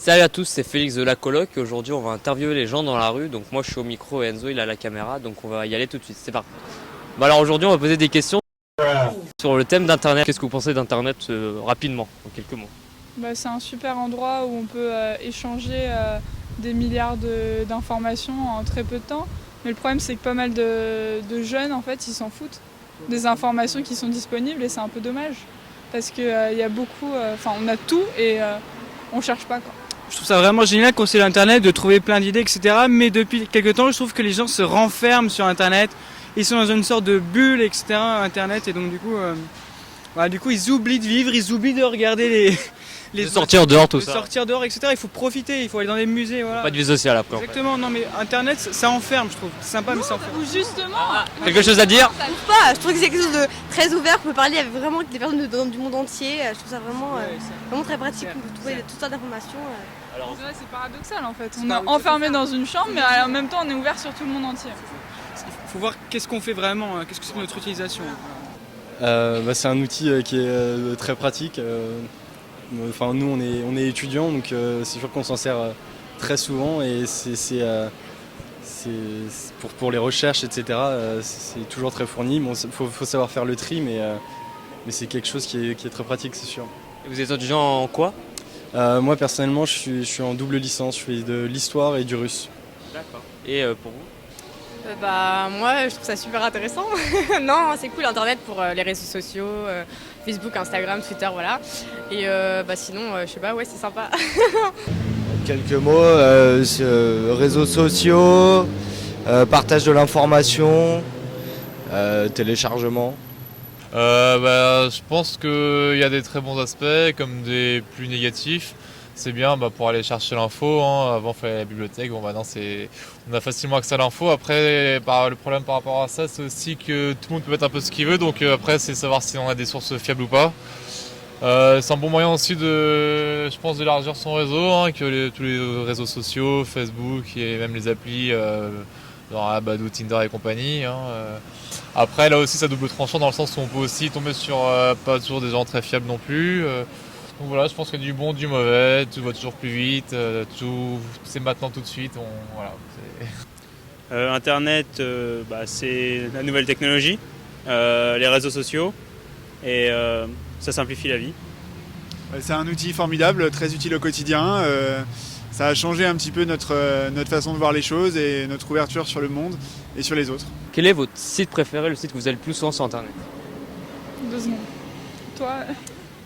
Salut à tous, c'est Félix de la coloc et aujourd'hui on va interviewer les gens dans la rue. Donc moi je suis au micro et Enzo il a la caméra, donc on va y aller tout de suite, c'est parti. Bon alors aujourd'hui on va poser des questions sur le thème d'internet. Qu'est-ce que vous pensez d'internet rapidement, en quelques mots? C'est un super endroit où on peut échanger des milliards d'informations en très peu de temps. Mais le problème c'est que pas mal de jeunes en fait ils s'en foutent des informations qui sont disponibles et c'est un peu dommage. Parce qu'il y a beaucoup, on a tout et on cherche pas quoi. Je trouve ça vraiment génial qu'on sait l'internet, de trouver plein d'idées, etc. Mais depuis quelques temps, je trouve que les gens se renferment sur internet. Ils sont dans une sorte de bulle, etc. Internet, et donc du coup, ils oublient de vivre, ils oublient de regarder De sortir dehors, tout de ça. sortir dehors, etc. Il faut profiter, il faut aller dans des musées, voilà. Pas de vie sociale après. Exactement, non mais internet, ça enferme, je trouve. C'est sympa, mais ça enferme. Ou justement, Quelque chose à dire? Je trouve que c'est quelque chose de très ouvert, on peut parler avec vraiment des personnes du monde entier. Je trouve ça vraiment très pratique, on peut trouver toutes sortes d'informations. c'est paradoxal en fait. On est enfermé dans une chambre, mais en même temps on est ouvert sur tout le monde entier. Il faut voir qu'est-ce qu'on fait vraiment, qu'est-ce que c'est notre utilisation. C'est un outil qui est très pratique. Nous on est étudiants, donc c'est sûr qu'on s'en sert très souvent et pour les recherches, etc. C'est toujours très fourni. Bon, faut savoir faire le tri, mais c'est quelque chose qui est très pratique, c'est sûr. Et vous êtes étudiant en quoi? Moi personnellement, je suis en double licence. Je fais de l'histoire et du russe. D'accord. Et pour vous? Moi je trouve ça super intéressant. Non, c'est cool internet pour les réseaux sociaux, Facebook, Instagram, Twitter, voilà. Et sinon, je sais pas, ouais c'est sympa. Quelques mots, réseaux sociaux, partage de l'information, téléchargement. Je pense qu'il y a des très bons aspects comme des plus négatifs. C'est bien pour aller chercher l'info, hein. Avant il fallait aller à la bibliothèque, maintenant on a facilement accès à l'info. Après le problème par rapport à ça, c'est aussi que tout le monde peut mettre un peu ce qu'il veut, donc après c'est savoir si on a des sources fiables ou pas. C'est un bon moyen aussi je pense, d'élargir son réseau, hein, que tous les réseaux sociaux, Facebook et même les applis, genre Badoo, Tinder et compagnie, hein. Après là aussi ça double tranchant dans le sens où on peut aussi tomber sur pas toujours des gens très fiables non plus. Donc voilà, je pense qu'il y a du bon, du mauvais, tout va toujours plus vite, tout c'est maintenant tout de suite. Internet, c'est la nouvelle technologie, les réseaux sociaux, et ça simplifie la vie. C'est un outil formidable, très utile au quotidien. Ça a changé un petit peu notre façon de voir les choses et notre ouverture sur le monde et sur les autres. Quel est votre site préféré, le site que vous avez le plus souvent sur internet? 2 secondes. Toi,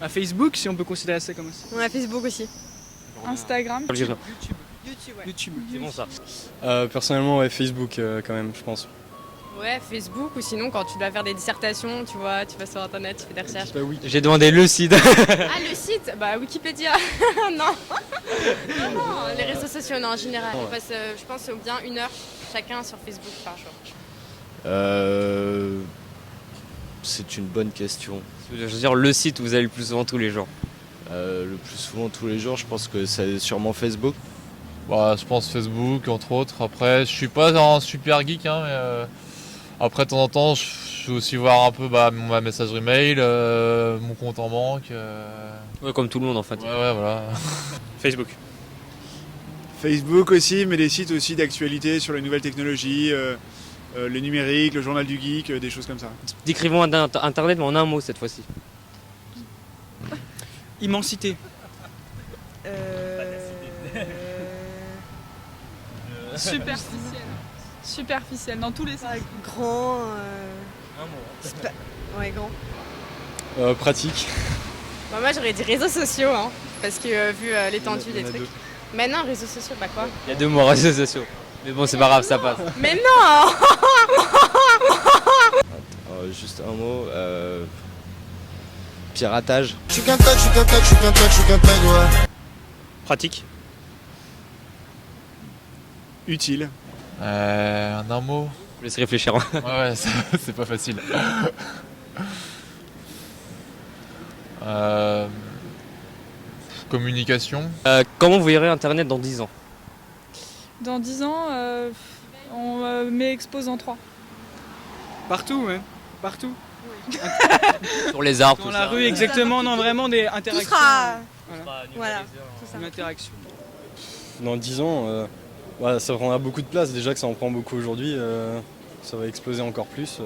À Facebook, si on peut considérer ça comme ça. On a Facebook aussi. Instagram. YouTube, ouais. YouTube. C'est bon ça. Personnellement, ouais, Facebook quand même, je pense. Ouais, Facebook, ou sinon quand tu dois faire des dissertations, tu vois, tu vas sur internet, tu fais des recherches. Oui. J'ai demandé le site. Ah, le site? Wikipédia. Non, les réseaux sociaux, non, en général. On passe, je pense, bien 1 heure chacun sur Facebook par jour. C'est une bonne question. Je veux dire le site où vous allez le plus souvent tous les jours. Le plus souvent tous les jours, je pense que c'est sûrement Facebook. Je pense Facebook entre autres. Après, je suis pas un super geek, hein, mais après de temps en temps, je vais aussi voir un peu ma messagerie mail, mon compte en banque. Ouais, comme tout le monde en fait. Ouais, voilà. Facebook. Facebook aussi, mais des sites aussi d'actualité sur les nouvelles technologies, le numérique, le journal du geek, des choses comme ça. Décrivons internet mais en un mot cette fois-ci. Immensité. Superficiel dans tous les sens. Grand. Ouais, grand. Pratique. Moi j'aurais dit réseaux sociaux, hein, parce que vu l'étendue des trucs. Mais non, réseaux sociaux, quoi. Il y a 2 mots, réseaux sociaux. Mais bon, c'est pas grave, ça passe. Mais non. Juste un mot, piratage. Je suis qu'un tag, ouais. Pratique. Utile. En un mot. Je vous laisse réfléchir. Ouais, c'est pas facile. Communication. Comment vous verrez internet dans 10 ans? Dans 10 ans, on met expose en 3. Partout, ouais. Partout. Sur les arbres, Dans tout la ça. rue, exactement. Non, vraiment des interactions. Tout sera. Voilà. Voilà, tout ça. Une interaction. dans 10 ans, ça prendra beaucoup de place. Déjà que ça en prend beaucoup aujourd'hui, ça va exploser encore plus.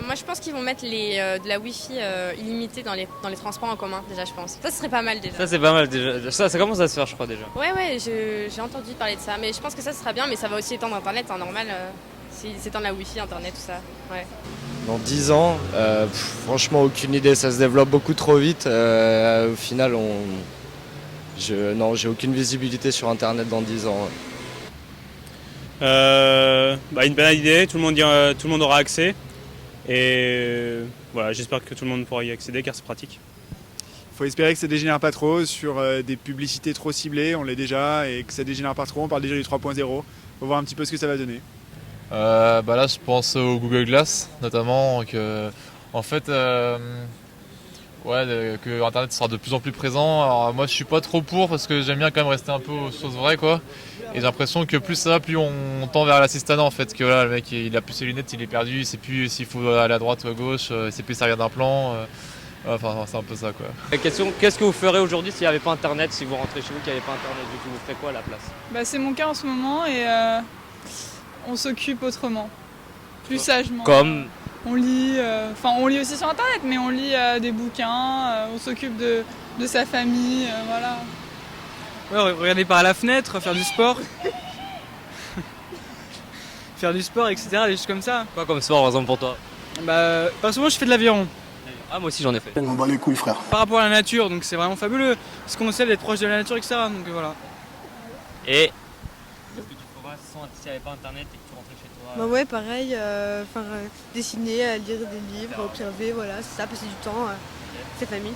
Moi, je pense qu'ils vont mettre de la Wi-Fi illimitée dans les transports en commun, déjà, je pense. Ça, ce serait pas mal, déjà. Ça c'est pas mal déjà. Ça commence à se faire je crois déjà. Ouais, j'ai entendu parler de ça. Mais je pense que ça sera bien, mais ça va aussi étendre Internet, hein, normal. C'est étendre la Wi-Fi, Internet, tout ça. Ouais. Dans 10 ans, franchement, aucune idée. Ça se développe beaucoup trop vite. Au final, non, j'ai aucune visibilité sur Internet dans 10 ans. Une bonne idée, tout le monde aura accès. Et voilà, j'espère que tout le monde pourra y accéder car c'est pratique. Il faut espérer que ça dégénère pas trop sur des publicités trop ciblées, on l'est déjà, et que ça dégénère pas trop, on parle déjà du 3.0. Faut voir un petit peu ce que ça va donner. Là, je pense au Google Glass, notamment, que Internet sera de plus en plus présent. Alors, moi, je suis pas trop pour parce que j'aime bien quand même rester un peu aux choses vraies, quoi. Et j'ai l'impression que plus ça va, plus on tend vers l'assistanat, en fait. Que là, le mec, il a plus ses lunettes, il est perdu, il sait plus s'il faut aller à droite ou à gauche, il sait plus servir d'un plan. C'est un peu ça, quoi. La question, qu'est-ce que vous ferez aujourd'hui s'il n'y avait pas Internet, si vous rentrez chez vous qu'il n'y avait pas Internet du tout, vous ferez quoi à la place? C'est mon cas en ce moment et on s'occupe autrement, plus sagement. Comme On lit, on lit aussi sur Internet, mais on lit des bouquins, on s'occupe de sa famille, voilà. Ouais, regarder par la fenêtre, faire du sport. Faire du sport, etc. Des choses comme ça. quoi comme sport par exemple pour toi? Pas souvent, je fais de l'aviron. Ah moi aussi j'en ai fait. On bat les couilles, frère. Par rapport à la nature, donc c'est vraiment fabuleux. Ce qu'on sait d'être proche de la nature, etc. Donc voilà. Et qu'est-ce que tu feras s'il n'y avait pas Internet et que tu rentrais chez toi? Ouais, pareil, dessiner, lire des livres, observer, voilà, c'est ça, passer du temps, ses familles.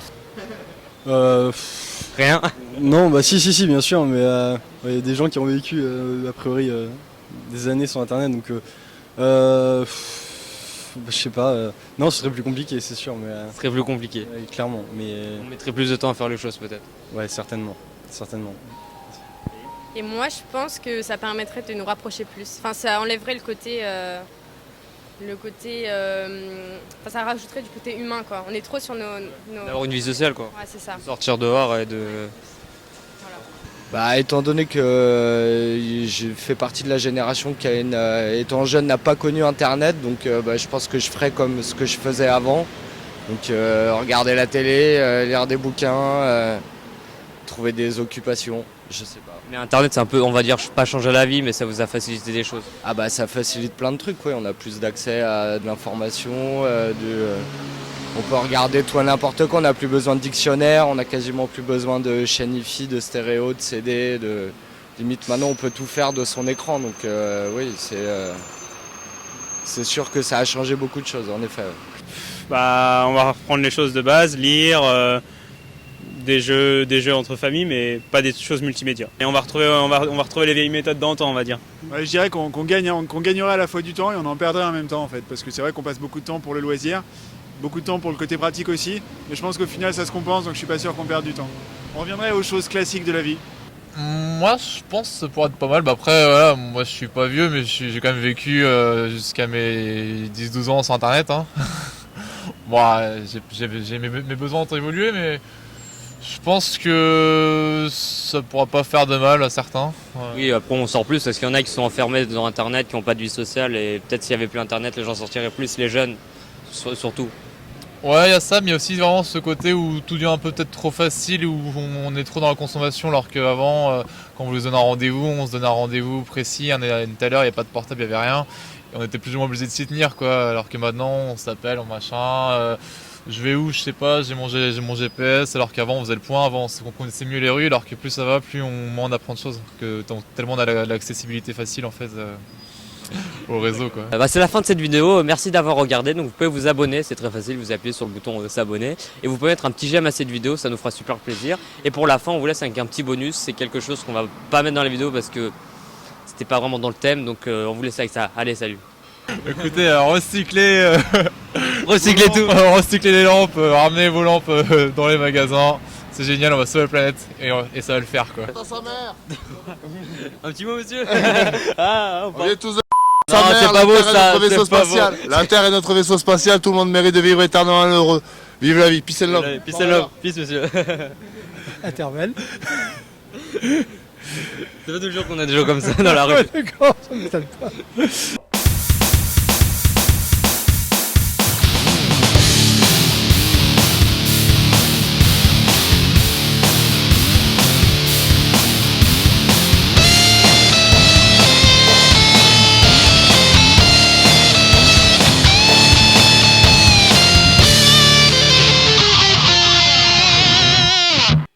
Rien. Non, si, bien sûr, mais il y a des gens qui ont vécu, a priori, des années sur Internet, donc je sais pas. Non, ce serait plus compliqué, c'est sûr, mais Ce serait plus compliqué. clairement. Mais On mettrait plus de temps à faire les choses peut-être. ouais, certainement. Et moi, je pense que ça permettrait de nous rapprocher plus. Enfin, ça enlèverait le côté... ça rajouterait du côté humain, quoi. On est trop sur nos... D'avoir une vie sociale quoi. Ouais, c'est ça. Sortir dehors et de... Étant donné que je fais partie de la génération qui, étant jeune, n'a pas connu Internet, donc je pense que je ferais comme ce que je faisais avant. Donc regarder la télé, lire des bouquins, trouver des occupations, je sais pas. Mais Internet c'est un peu, on va dire, pas changer la vie mais ça vous a facilité des choses. Ça facilite plein de trucs, ouais. On a plus d'accès à de l'information, on peut regarder tout et n'importe quoi, on n'a plus besoin de dictionnaire, on n'a quasiment plus besoin de chaîne hi-fi, de stéréo, de CD, limite maintenant on peut tout faire de son écran, donc oui, c'est sûr que ça a changé beaucoup de choses, en effet. On va reprendre les choses de base, lire, des jeux entre familles, mais pas des choses multimédia. Et on va retrouver les vieilles méthodes d'antan, on va dire. Ouais, je dirais qu'on gagnerait à la fois du temps et on en perdrait en même temps en fait, parce que c'est vrai qu'on passe beaucoup de temps pour le loisir, beaucoup de temps pour le côté pratique aussi, mais je pense qu'au final ça se compense, donc je suis pas sûr qu'on perde du temps. On reviendrait aux choses classiques de la vie. Moi, je pense que ça pourrait être pas mal. Après, voilà, moi je suis pas vieux, mais j'ai quand même vécu jusqu'à mes 10-12 ans sans Internet. Hein. Mes besoins ont évolué, mais je pense que ça pourra pas faire de mal à certains. Ouais. Oui, après on sort plus parce qu'il y en a qui sont enfermés dans Internet, qui n'ont pas de vie sociale et peut-être s'il n'y avait plus Internet, les gens sortiraient plus, les jeunes surtout. Ouais, il y a ça, mais il y a aussi vraiment ce côté où tout devient un peu peut-être trop facile, où on est trop dans la consommation, alors qu'avant, quand on voulait se donner un rendez-vous, on se donnait un rendez-vous précis, à une telle heure, il n'y a pas de portable, il n'y avait rien. Et on était plus ou moins obligé de s'y tenir, quoi. Alors que maintenant, on s'appelle, on machin. Je vais où, je sais pas, j'ai mon GPS, alors qu'avant on faisait le point, avant on connaissait mieux les rues, alors que plus ça va, plus moins on apprend de choses, tellement on a l'accessibilité facile en fait au réseau quoi. C'est la fin de cette vidéo, merci d'avoir regardé, donc vous pouvez vous abonner, c'est très facile, vous appuyez sur le bouton s'abonner et vous pouvez mettre un petit j'aime à cette vidéo, ça nous fera super plaisir. Et pour la fin on vous laisse avec un petit bonus, c'est quelque chose qu'on va pas mettre dans la vidéo parce que c'était pas vraiment dans le thème, donc on vous laisse avec ça. Allez, salut. Écoutez, recyclez tout, recyclez les lampes, ramenez vos lampes dans les magasins, c'est génial, on va sauver la planète et ça va le faire quoi. Sa mère. Un petit mot monsieur. On est tous Non, c'est pas beau ça, notre vaisseau c'est pas spatial. La Terre est notre vaisseau spatial, tout le monde mérite de vivre éternellement heureux. Vive la vie, peace and love. Peace and love, peace monsieur. Intervalle. C'est pas toujours qu'on a des gens comme ça dans la rue. D'accord, ça m'étonne pas.